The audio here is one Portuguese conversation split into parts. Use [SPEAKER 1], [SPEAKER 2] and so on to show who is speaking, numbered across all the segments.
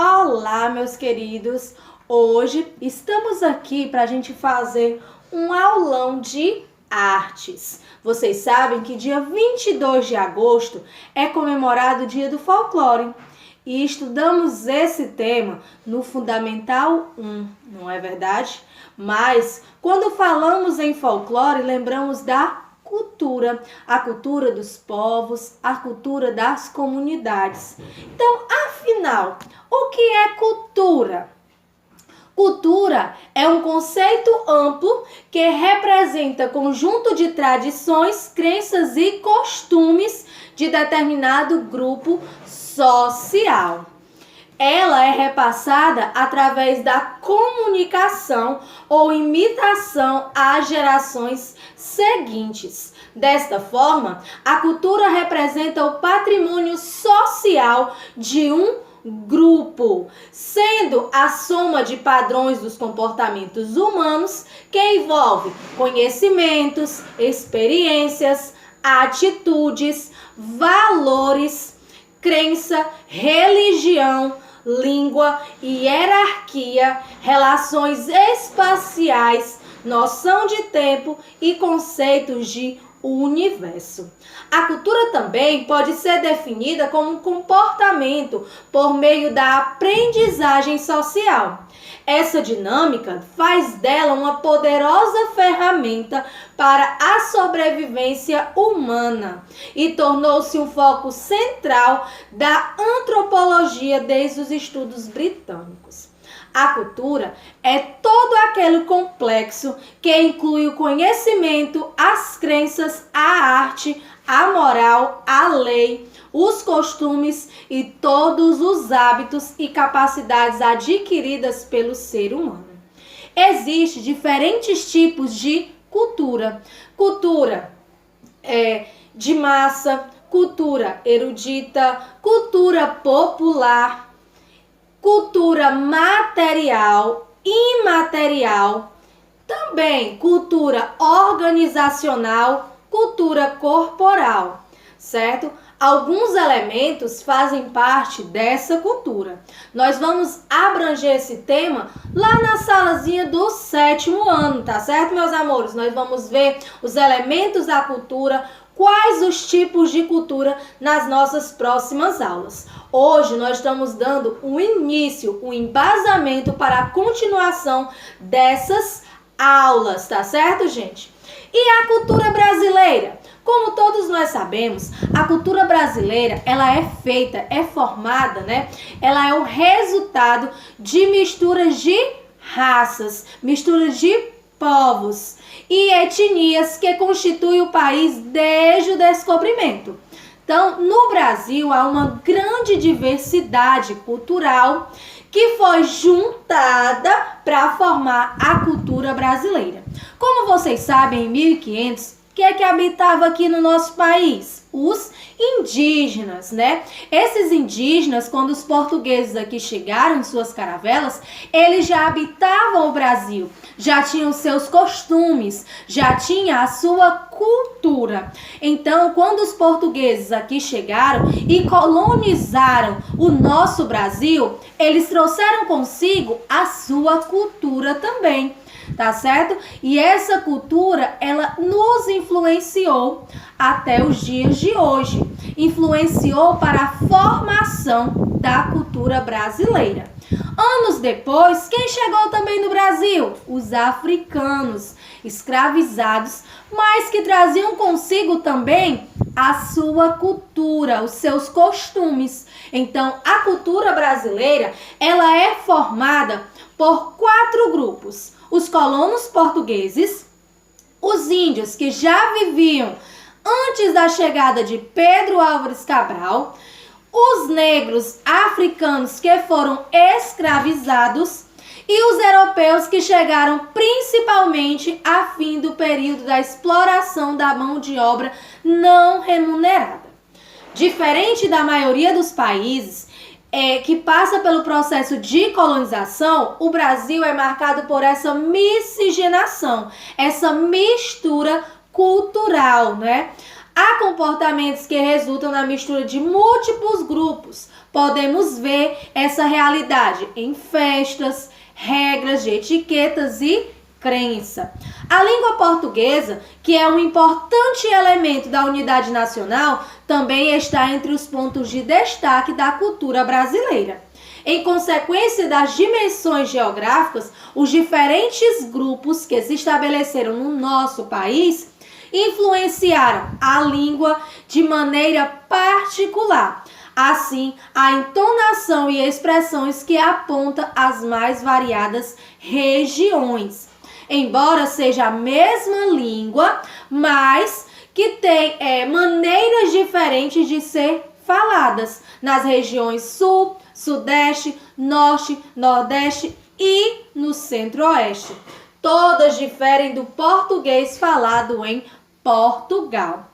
[SPEAKER 1] Olá, meus queridos! Hoje estamos aqui para a gente fazer um aulão de artes. Vocês sabem que dia 22 de agosto é comemorado o Dia do Folclore e estudamos esse tema no Fundamental 1, não é verdade? Mas quando falamos em folclore, lembramos da cultura, a cultura dos povos, a cultura das comunidades. Então, afinal, o que é cultura? Cultura é um conceito amplo que representa conjunto de tradições, crenças e costumes de determinado grupo social. Ela é repassada através da comunicação ou imitação às gerações seguintes. Desta forma, a cultura representa o patrimônio social de um grupo, sendo a soma de padrões dos comportamentos humanos que envolve conhecimentos, experiências, atitudes, valores, crença, religião, língua, hierarquia, relações espaciais, noção de tempo e conceitos de universo. A cultura também pode ser definida como um comportamento por meio da aprendizagem social. Essa dinâmica faz dela uma poderosa ferramenta para a sobrevivência humana e tornou-se um foco central da antropologia desde os estudos britânicos. A cultura é todo aquele complexo que inclui o conhecimento, as crenças, a arte, a moral, a lei, os costumes e todos os hábitos e capacidades adquiridas pelo ser humano. Existem diferentes tipos de cultura. Cultura de massa, cultura erudita, cultura popular, cultura material, imaterial, também cultura organizacional, cultura corporal, certo? Alguns elementos fazem parte dessa cultura. Nós vamos abranger esse tema lá na salazinha do 7º ano, tá certo, meus amores? Nós vamos ver os elementos da cultura, quais os tipos de cultura nas nossas próximas aulas. Hoje nós estamos dando um início, um embasamento para a continuação dessas aulas, tá certo, gente? E a cultura brasileira? Como todos nós sabemos, a cultura brasileira, ela é formada, né? Ela é o resultado de misturas de raças, misturas de povos e etnias que constituem o país desde o descobrimento. Então, no Brasil, há uma grande diversidade cultural que foi juntada para formar a cultura brasileira. Como vocês sabem, em 1500, o que é que habitava aqui no nosso país? Os indígenas, né? Esses indígenas, quando os portugueses aqui chegaram em suas caravelas, eles já habitavam o Brasil, já tinham seus costumes, já tinha a sua cultura. Então, quando os portugueses aqui chegaram e colonizaram o nosso Brasil, eles trouxeram consigo a sua cultura também. Tá certo? E essa cultura, ela nos influenciou até os dias de hoje. Influenciou para a formação da cultura brasileira. Anos depois, quem chegou também no Brasil? Os africanos, escravizados, mas que traziam consigo também a sua cultura, os seus costumes. Então, a cultura brasileira, ela é formada por 4 grupos. Os colonos portugueses, os índios que já viviam antes da chegada de Pedro Álvares Cabral, os negros africanos que foram escravizados e os europeus que chegaram principalmente a fim do período da exploração da mão de obra não remunerada. Diferente da maioria dos países que passa pelo processo de colonização, o Brasil é marcado por essa miscigenação, essa mistura cultural, né? Há comportamentos que resultam na mistura de múltiplos grupos, podemos ver essa realidade em festas, regras de etiquetas e crença. A língua portuguesa, que é um importante elemento da unidade nacional, também está entre os pontos de destaque da cultura brasileira. Em consequência das dimensões geográficas, os diferentes grupos que se estabeleceram no nosso país influenciaram a língua de maneira particular. Assim, a entonação e expressões que apontam as mais variadas regiões. Embora seja a mesma língua, mas que tem maneiras diferentes de ser faladas nas regiões sul, sudeste, norte, nordeste e no centro-oeste. Todas diferem do português falado em Portugal.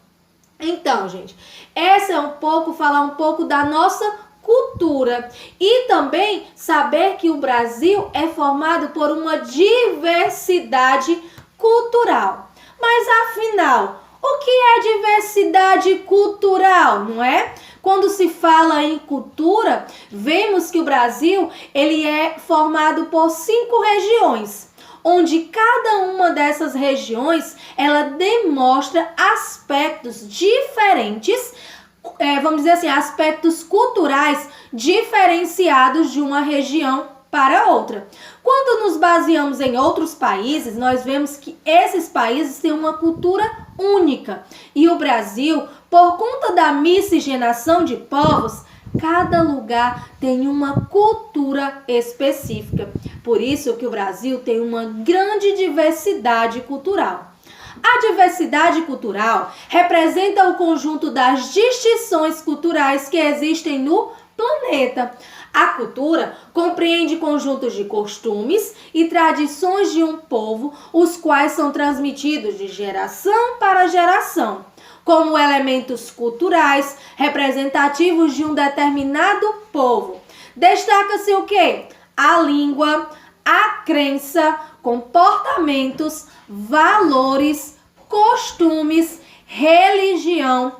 [SPEAKER 1] Então, gente, essa é falar um pouco da nossa cultura e também saber que o Brasil é formado por uma diversidade cultural. Mas afinal, o que é diversidade cultural, não é? Quando se fala em cultura, vemos que o Brasil ele é formado por 5 regiões, onde cada uma dessas regiões ela demonstra aspectos diferentes, vamos dizer assim, aspectos culturais diferenciados de uma região para outra. Quando nos baseamos em outros países, nós vemos que esses países têm uma cultura única. E o Brasil, por conta da miscigenação de povos, cada lugar tem uma cultura específica. Por isso que o Brasil tem uma grande diversidade cultural. A diversidade cultural representa o conjunto das distinções culturais que existem no planeta. A cultura compreende conjuntos de costumes e tradições de um povo, os quais são transmitidos de geração para geração, como elementos culturais representativos de um determinado povo. Destaca-se o quê? A língua, a crença, comportamentos, valores, costumes, religião,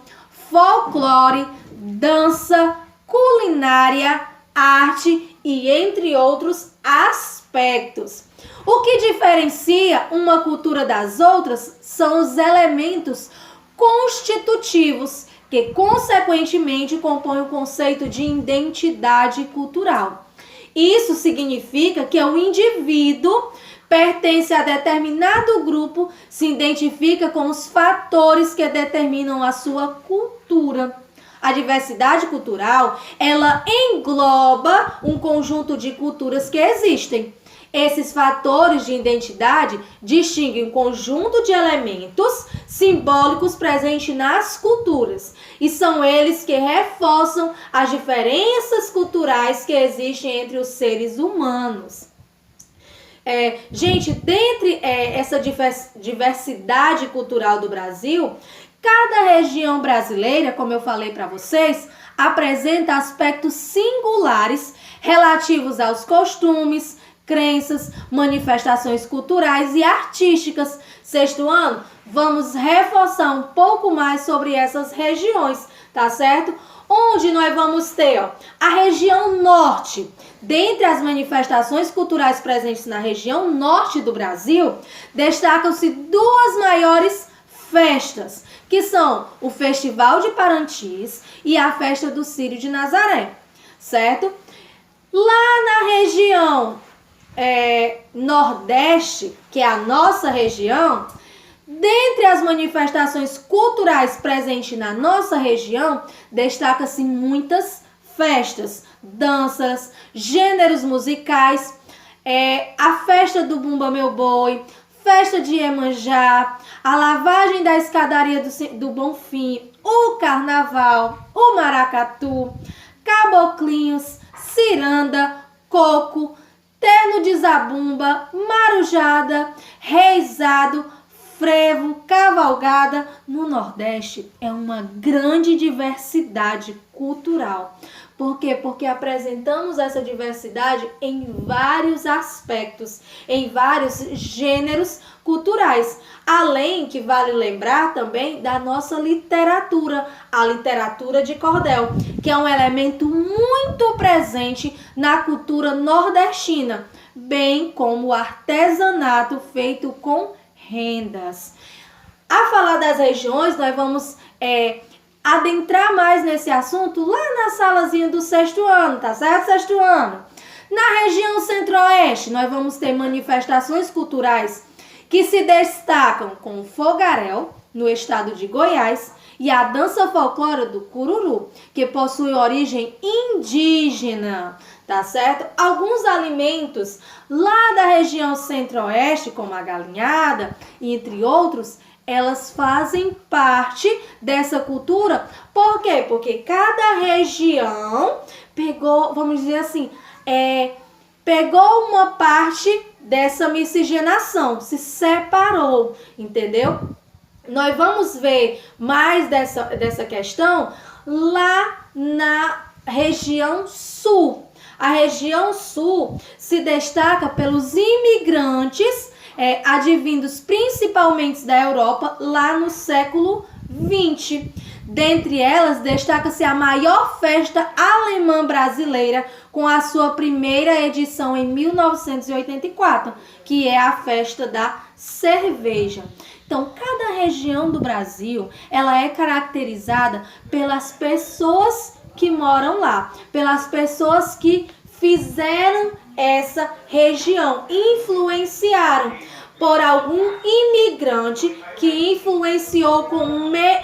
[SPEAKER 1] folclore, dança, culinária, arte e entre outros aspectos. O que diferencia uma cultura das outras são os elementos constitutivos, que consequentemente compõem o conceito de identidade cultural. Isso significa que o indivíduo pertence a determinado grupo, se identifica com os fatores que determinam a sua cultura. A diversidade cultural, ela engloba um conjunto de culturas que existem. Esses fatores de identidade distinguem um conjunto de elementos simbólicos presentes nas culturas e são eles que reforçam as diferenças culturais que existem entre os seres humanos. Gente, dentre essa diversidade cultural do Brasil, cada região brasileira, como eu falei para vocês, apresenta aspectos singulares relativos aos costumes, crenças, manifestações culturais e artísticas. Sexto ano, vamos reforçar um pouco mais sobre essas regiões, tá certo? Onde nós vamos ter a região norte. Dentre as manifestações culturais presentes na região norte do Brasil, destacam-se 2 maiores festas, que são o Festival de Parintins e a Festa do Círio de Nazaré, certo? Lá na região Nordeste, que é a nossa região, dentre as manifestações culturais presentes na nossa região, destaca-se muitas festas, danças, gêneros musicais, a festa do Bumba Meu Boi, festa de Iemanjá, a lavagem da escadaria do Bonfim, o carnaval, o maracatu, caboclinhos, ciranda, coco, terno de zabumba, marujada, reizado, frevo, cavalgada. No Nordeste é uma grande diversidade cultural. Por quê? Porque apresentamos essa diversidade em vários aspectos, em vários gêneros culturais. Além que vale lembrar também da nossa literatura, a literatura de cordel, que é um elemento muito presente na cultura nordestina, bem como o artesanato feito com rendas. A falar das regiões, nós vamos adentrar mais nesse assunto lá na salazinha do 6º ano, tá certo, 6º ano? Na região centro-oeste, nós vamos ter manifestações culturais que se destacam com o fogaréu, no estado de Goiás, e a dança folclórica do cururu, que possui origem indígena, tá certo? Alguns alimentos lá da região centro-oeste, como a galinhada, entre outros, elas fazem parte dessa cultura. Por quê? Porque cada região pegou, vamos dizer assim, pegou uma parte dessa miscigenação, se separou, entendeu? Nós vamos ver mais dessa questão lá na região sul. A região sul se destaca pelos imigrantes advindos principalmente da Europa lá no século XX. Dentre elas, destaca-se a maior festa alemã brasileira, com a sua primeira edição em 1984, que é a festa da cerveja. Então, cada região do Brasil, ela é caracterizada pelas pessoas que moram lá, pelas pessoas que fizeram essa região, influenciaram por algum imigrante que influenciou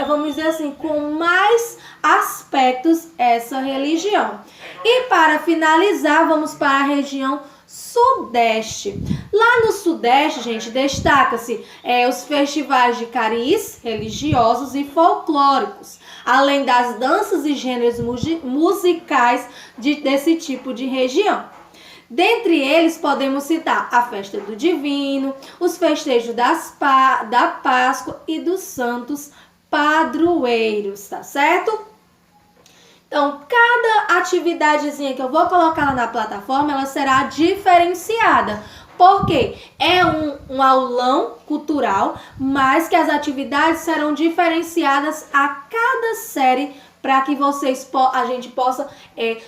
[SPEAKER 1] vamos dizer assim, com mais aspectos essa religião. E para finalizar, vamos para a região Sudeste. Lá no Sudeste, gente, destaca-se os festivais de cariz religiosos e folclóricos, além das danças e gêneros musicais desse tipo de região. Dentre eles, podemos citar a festa do Divino, os festejos da Páscoa e dos Santos Padroeiros, tá certo? Então, cada atividadezinha que eu vou colocar lá na plataforma, ela será diferenciada. Porque é um aulão cultural, mas que as atividades serão diferenciadas a cada série para que a gente possa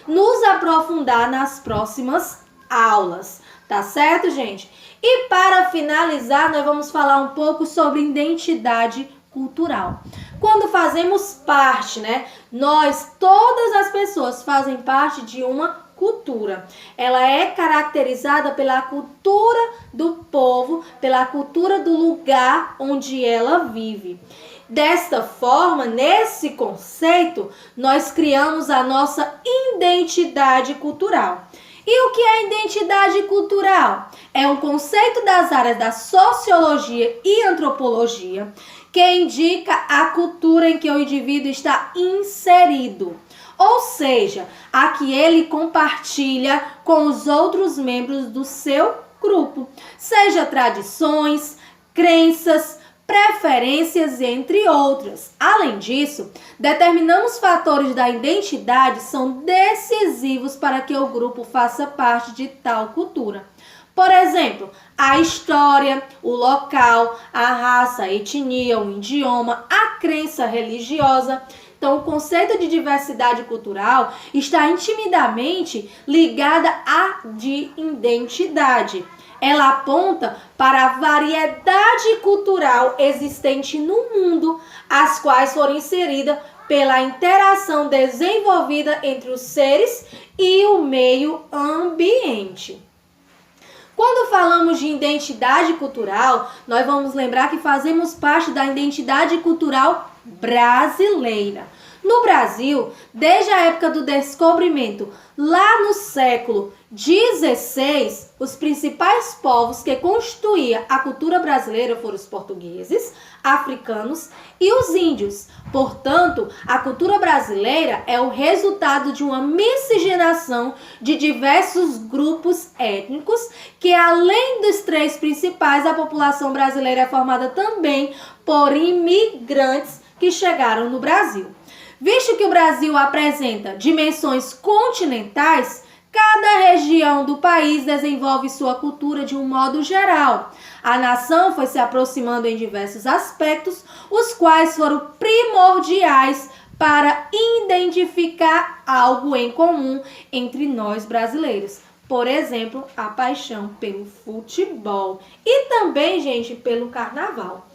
[SPEAKER 1] nos aprofundar nas próximas aulas. Tá certo, gente? E para finalizar, nós vamos falar um pouco sobre identidade cultural. Quando fazemos parte, todas as pessoas fazem parte de uma cultura. Ela é caracterizada pela cultura do povo, pela cultura do lugar onde ela vive. Desta forma, nesse conceito, nós criamos a nossa identidade cultural. E o que é identidade cultural? É um conceito das áreas da sociologia e antropologia que indica a cultura em que o indivíduo está inserido. Ou seja, a que ele compartilha com os outros membros do seu grupo, seja tradições, crenças, preferências, entre outras. Além disso, determinados fatores da identidade são decisivos para que o grupo faça parte de tal cultura. Por exemplo, a história, o local, a raça, a etnia, o idioma, a crença religiosa. Então, o conceito de diversidade cultural está intimamente ligada à de identidade. Ela aponta para a variedade cultural existente no mundo, as quais foram inseridas pela interação desenvolvida entre os seres e o meio ambiente. Quando falamos de identidade cultural, nós vamos lembrar que fazemos parte da identidade cultural brasileira. No Brasil, desde a época do descobrimento, lá no século XVI, os principais povos que constituíam a cultura brasileira foram os portugueses, africanos e os índios. Portanto, a cultura brasileira é o resultado de uma miscigenação de diversos grupos étnicos que, além dos três principais, a população brasileira é formada também por imigrantes que chegaram no Brasil. Visto que o Brasil apresenta dimensões continentais, cada região do país desenvolve sua cultura de um modo geral. A nação foi se aproximando em diversos aspectos, os quais foram primordiais para identificar algo em comum entre nós brasileiros. Por exemplo, a paixão pelo futebol e também, gente, pelo carnaval.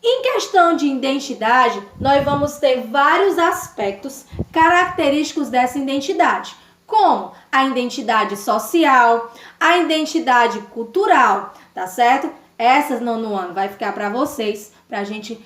[SPEAKER 1] Em questão de identidade, nós vamos ter vários aspectos característicos dessa identidade, como a identidade social, a identidade cultural, tá certo? Essas, nono ano, vai ficar para vocês, para a gente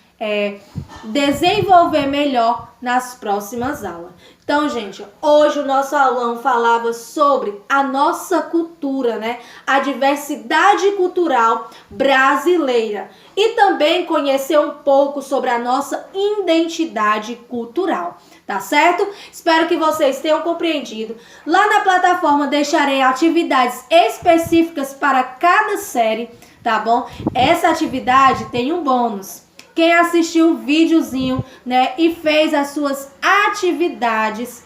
[SPEAKER 1] desenvolver melhor nas próximas aulas. Então, gente, hoje o nosso aulão falava sobre a nossa cultura, né? A diversidade cultural brasileira. E também conhecer um pouco sobre a nossa identidade cultural. Tá certo? Espero que vocês tenham compreendido. Lá na plataforma deixarei atividades específicas para cada série, tá bom? Essa atividade tem um bônus. Quem assistiu o videozinho, né, e fez as suas atividades,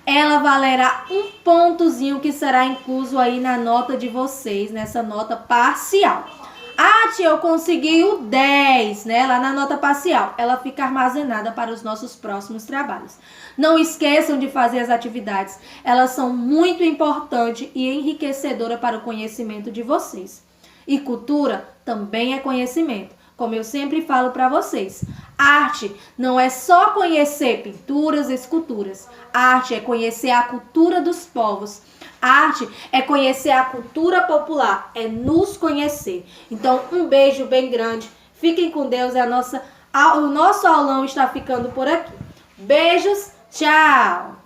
[SPEAKER 1] ela valerá um pontozinho que será incluso aí na nota de vocês, nessa nota parcial. Ah, tia, eu consegui o 10, né, lá na nota parcial. Ela fica armazenada para os nossos próximos trabalhos. Não esqueçam de fazer as atividades. Elas são muito importantes e enriquecedoras para o conhecimento de vocês. E cultura também é conhecimento. Como eu sempre falo para vocês, arte não é só conhecer pinturas e esculturas. Arte é conhecer a cultura dos povos. Arte é conhecer a cultura popular, é nos conhecer. Então, um beijo bem grande. Fiquem com Deus. O nosso aulão está ficando por aqui. Beijos, tchau!